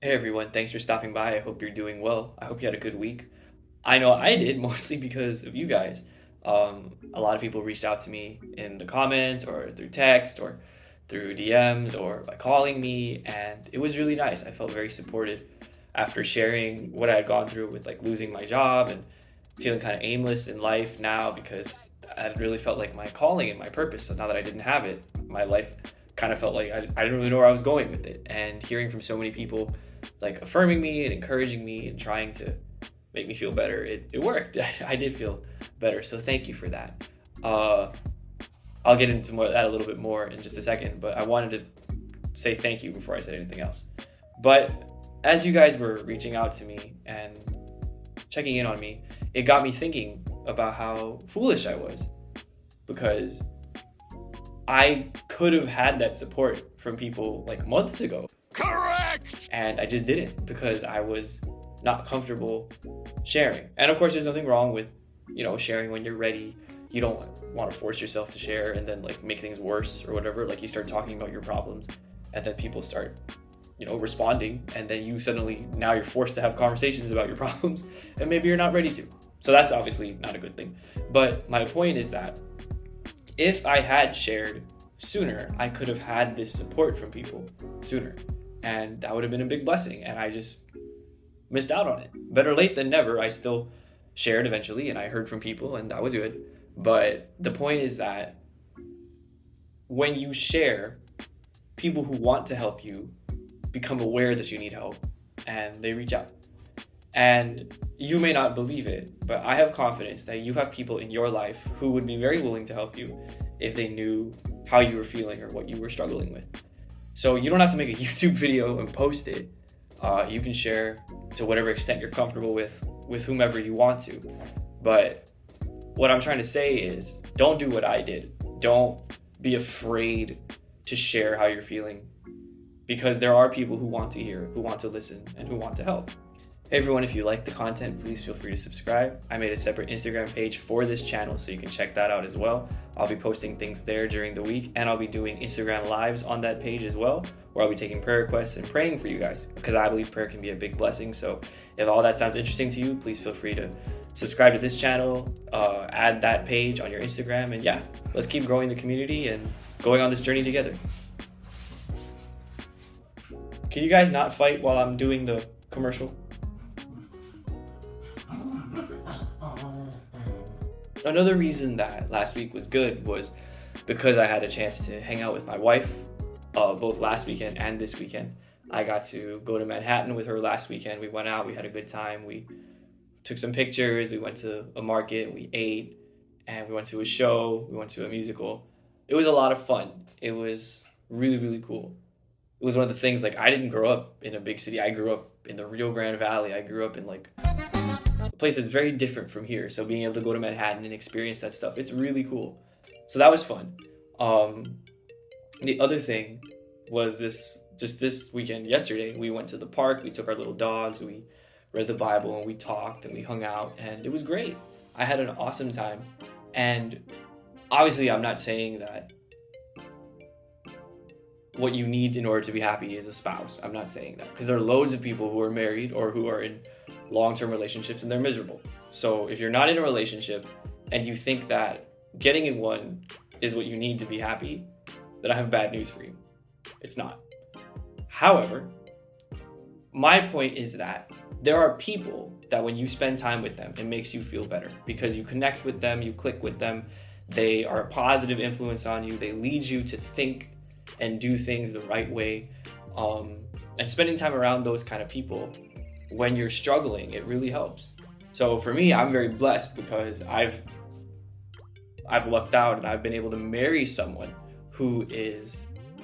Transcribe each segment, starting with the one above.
Hey everyone, thanks for stopping by. I hope you're doing well. I hope you had a good week. I know I did mostly because of you guys. A lot of people reached out to me in the comments or through text or through DMs or by calling me, and it was really nice. I felt very supported after sharing what I had gone through with like losing my job and feeling kind of aimless in life now because I had really felt like my calling and my purpose. So now that I didn't have it, my life kind of felt like I didn't really know where I was going with it. And hearing from so many people like affirming me and encouraging me and trying to make me feel better, it worked. I did feel better. So thank you for that. Uh, I'll get into more of that a little bit more in just a second, but I wanted to say thank you before I said anything else. But as you guys were reaching out to me and checking in on me, it got me thinking about how foolish I was because I could have had that support from people like months ago. Correct! And I just didn't because I was not comfortable sharing. And of course, there's nothing wrong with, sharing when you're ready. You don't want to force yourself to share and then like make things worse or whatever. Like you start talking about your problems and then people start, responding. And then you suddenly, now you're forced to have conversations about your problems and maybe you're not ready to. So that's obviously not a good thing. But my point is that if I had shared sooner, I could have had this support from people sooner. And that would have been a big blessing. And I just missed out on it. Better late than never. I still shared eventually and I heard from people and that was good. But the point is that when you share, people who want to help you become aware that you need help and they reach out. And you may not believe it, but I have confidence that you have people in your life who would be very willing to help you if they knew how you were feeling or what you were struggling with. So you don't have to make a YouTube video and post it. You can share to whatever extent you're comfortable with whomever you want to. But what I'm trying to say is don't do what I did. Don't be afraid to share how you're feeling because there are people who want to hear, who want to listen, and who want to help. Hey everyone, if you like the content, please feel free to subscribe. I made a separate Instagram page for this channel, so you can check that out as well. I'll be posting things there during the week, and I'll be doing Instagram lives on that page as well, where I'll be taking prayer requests and praying for you guys, because I believe prayer can be a big blessing. So if all that sounds interesting to you, please feel free to subscribe to this channel, add that page on your Instagram, and yeah, let's keep growing the community and going on this journey together. Can you guys not fight while I'm doing the commercial? Another reason that last week was good was because I had a chance to hang out with my wife, both last weekend and this weekend. I got to go to Manhattan with her last weekend. We went out, we had a good time. We took some pictures, we went to a market, we ate, and we went to a show, we went to a musical. It was a lot of fun. It was really, really cool. It was one of the things, like, I didn't grow up in a big city. I grew up in the Rio Grande Valley. I grew up in like a place that's very different from here. So being able to go to Manhattan and experience that stuff, it's really cool. So that was fun. The other thing was this weekend, yesterday, we went to the park, we took our little dogs, we read the Bible, and we talked and we hung out, and it was great. I had an awesome time. And obviously, I'm not saying that what you need in order to be happy is a spouse. I'm not saying that because there are loads of people who are married or who are in long-term relationships and they're miserable. So if you're not in a relationship and you think that getting in one is what you need to be happy, then I have bad news for you. It's not. However, my point is that there are people that when you spend time with them, it makes you feel better because you connect with them, you click with them, they are a positive influence on you, they lead you to think and do things the right way. And spending time around those kind of people when you're struggling, it really helps. So for me, I'm very blessed because I've lucked out and I've been able to marry someone who is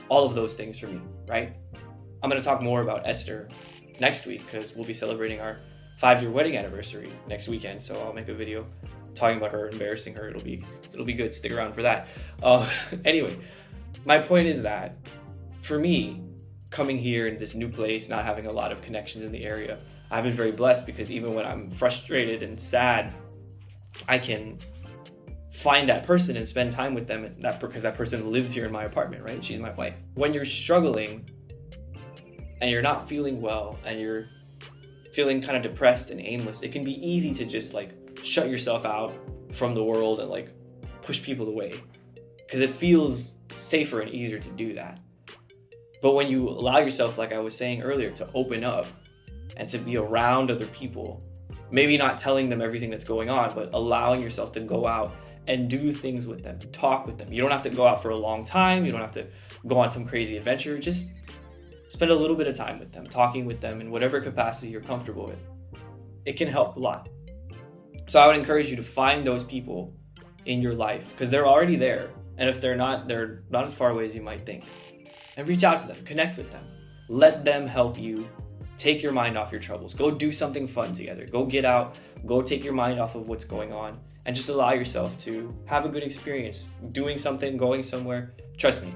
all of those things for me, right? I'm going to talk more about Esther next week because we'll be celebrating our 5-year wedding anniversary next weekend. So I'll make a video talking about her, embarrassing her. It'll be good. Stick around for that. Anyway, my point is that for me, coming here in this new place, not having a lot of connections in the area, I've been very blessed because even when I'm frustrated and sad, I can find that person and spend time with them, and because that person lives here in my apartment, right? She's my wife. When you're struggling and you're not feeling well and you're feeling kind of depressed and aimless, it can be easy to just like shut yourself out from the world and like push people away, because it feels safer and easier to do that. But when you allow yourself, like I was saying earlier, to open up and to be around other people, maybe not telling them everything that's going on, but allowing yourself to go out and do things with them, talk with them. You don't have to go out for a long time. You don't have to go on some crazy adventure. Just spend a little bit of time with them, talking with them in whatever capacity you're comfortable with. It can help a lot. So I would encourage you to find those people in your life, because they're already there. And if they're not as far away as you might think. And reach out to them, connect with them. Let them help you take your mind off your troubles. Go do something fun together. Go get out, go take your mind off of what's going on, and just allow yourself to have a good experience doing something, going somewhere. Trust me,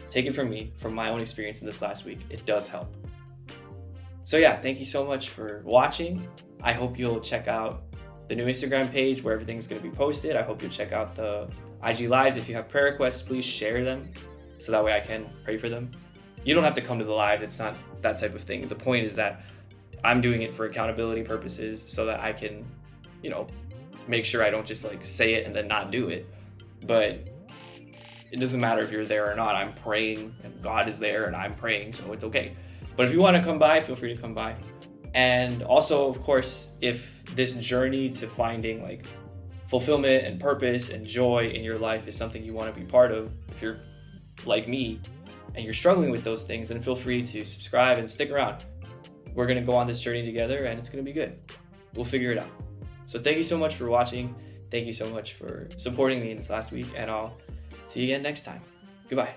take it from me, from my own experience in this last week. It does help. So yeah, thank you so much for watching. I hope you'll check out the new Instagram page where everything's going to be posted. I hope you'll check out the IG Lives. If you have prayer requests, please share them so that way I can pray for them. You don't have to come to the live. It's not that type of thing. The point is that I'm doing it for accountability purposes so that I can, make sure I don't just like say it and then not do it. But it doesn't matter if you're there or not. I'm praying and God is there and I'm praying, so it's okay. But if you want to come by, feel free to come by. And also, of course, if this journey to finding like fulfillment and purpose and joy in your life is something you want to be part of, if you're like me and you're struggling with those things, then feel free to subscribe and stick around. We're going to go on this journey together and it's going to be good. We'll figure it out. So thank you so much for watching. Thank you so much for supporting me in this last week, and I'll see you again next time. Goodbye.